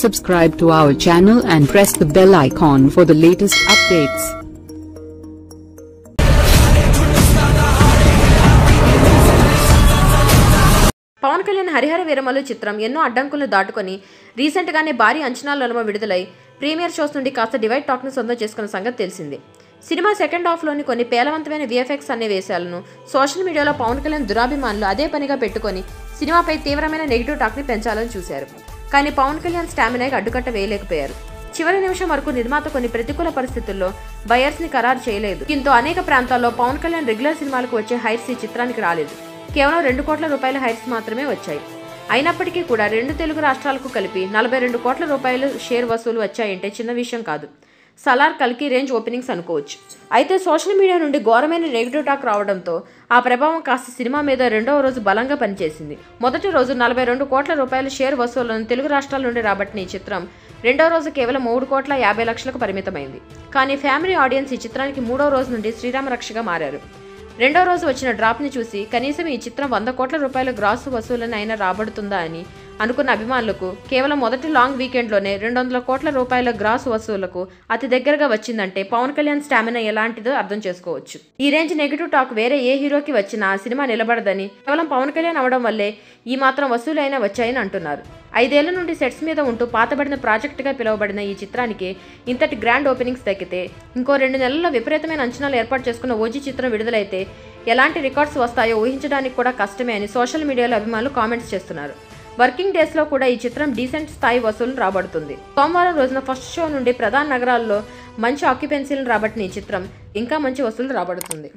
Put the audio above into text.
Subscribe to our channel and press the bell icon for the latest updates. Pawan Kalyan Harihara Veeramallu చిత్రం ఎన్నో అడ్డంకులను దాటుకొని recent గానే భారీ అంచనాల నడుమ విడుదలై ప్రీమియర్ షోస్ నుండి కాస్త డివైడ్ టాక్ ను సొంతం చేసుకున్న సంగతి తెలిసిందే. సినిమా సెకండ్ హాఫ్ లోని కొన్ని పేలవంతమైన విఎఫ్ఎక్స్ సన్నివేశాలను సోషల్ మీడియాలో పవన్ కళ్యాణ్ దురాభిమానులు అదే పనిగా పెట్టుకొని సినిమాపై తీవ్రమైన నెగిటివ్ టాక్ ని పెంచాలని చూశారు. కానీ పవన్ కళ్యాణ్ స్టామినాకి అడ్డుకట్ట వేయలేకపోయారు. చివరి నిమిషం వరకు నిర్మాత కొన్ని ప్రతికూల పరిస్థితుల్లో బయర్స్ ని ఖరారు చేయలేదు. దీంతో అనేక ప్రాంతాల్లో పవన్ కళ్యాణ్ రెగ్యులర్ సినిమాలకు వచ్చే హైట్స్ ఈ చిత్రానికి రాలేదు. కేవలం 2 కోట్ల రూపాయల హైట్స్ మాత్రమే వచ్చాయి. అయినప్పటికీ కూడా 2 తెలుగు రాష్ట్రాలకు కలిపి 42 కోట్ల రూపాయలు షేర్ వసూలు వచ్చాయంటే చిన్న విషయం కాదు. సలార్ కల్కి రేంజ్ ఓపెనింగ్స్ అనుకోవచ్చు. అయితే సోషల్ మీడియా నుండి ఘోరమైన నెగిటివ్ టాక్ రావడంతో ఆ ప్రభావం కాస్త సినిమా మీద రెండవ రోజు బలంగా పనిచేసింది. మొదటి రోజు 42 కోట్ల రూపాయల షేర్ వసూళ్లను తెలుగు రాష్ట్రాల నుండి రాబట్టిన ఈ చిత్రం రెండో రోజు కేవలం 3,50,00,000లకు పరిమితమైంది. కానీ ఫ్యామిలీ ఆడియన్స్ ఈ చిత్రానికి మూడో రోజు నుండి శ్రీరామ రక్షగా మారారు. రెండో రోజు వచ్చిన డ్రాప్ ని చూసి కనీసం ఈ చిత్రం 100 కోట్ల రూపాయల గ్రాస్ వసూలను అయినా రాబడుతుందా అని అనుకున్న అభిమానులకు కేవలం మొదటి లాంగ్ వీకెండ్లోనే 200 కోట్ల రూపాయల గ్రాస్ వసూళ్లకు అతి దగ్గరగా వచ్చిందంటే పవన్ కళ్యాణ్ స్టామినా ఎలాంటిదో అర్థం చేసుకోవచ్చు. ఈ రేంజ్ నెగిటివ్ టాక్ వేరే ఏ హీరోకి వచ్చినా ఆ సినిమా నిలబడదని, కేవలం పవన్ కళ్యాణ్ అవడం వల్లే ఈ మాత్రం వసూలు అయినా వచ్చాయని అంటున్నారు. 5 ఏళ్ల నుండి సెట్స్ మీద ఉంటూ పాతబడిన ప్రాజెక్టుగా పిలువబడిన ఈ చిత్రానికి ఇంతటి గ్రాండ్ ఓపెనింగ్స్ దక్కితే ఇంకో 2 నెలల్లో విపరీతమైన అంచనాలు ఏర్పాటు చేసుకున్న ఓజీ చిత్రం విడుదలైతే ఎలాంటి రికార్డ్స్ వస్తాయో ఊహించడానికి కూడా కష్టమే అని సోషల్ మీడియాలో అభిమానులు కామెంట్స్ చేస్తున్నారు. వర్కింగ్ డేస్ లో కూడా ఈ చిత్రం డీసెంట్ స్థాయి వసూలు రాబడుతుంది. సోమవారం రోజున ఫస్ట్ షో నుండి ప్రధాన నగరాల్లో మంచి ఆక్యుపెన్సీలను రాబట్టిన ఈ చిత్రం ఇంకా మంచి వసూలు రాబడుతుంది.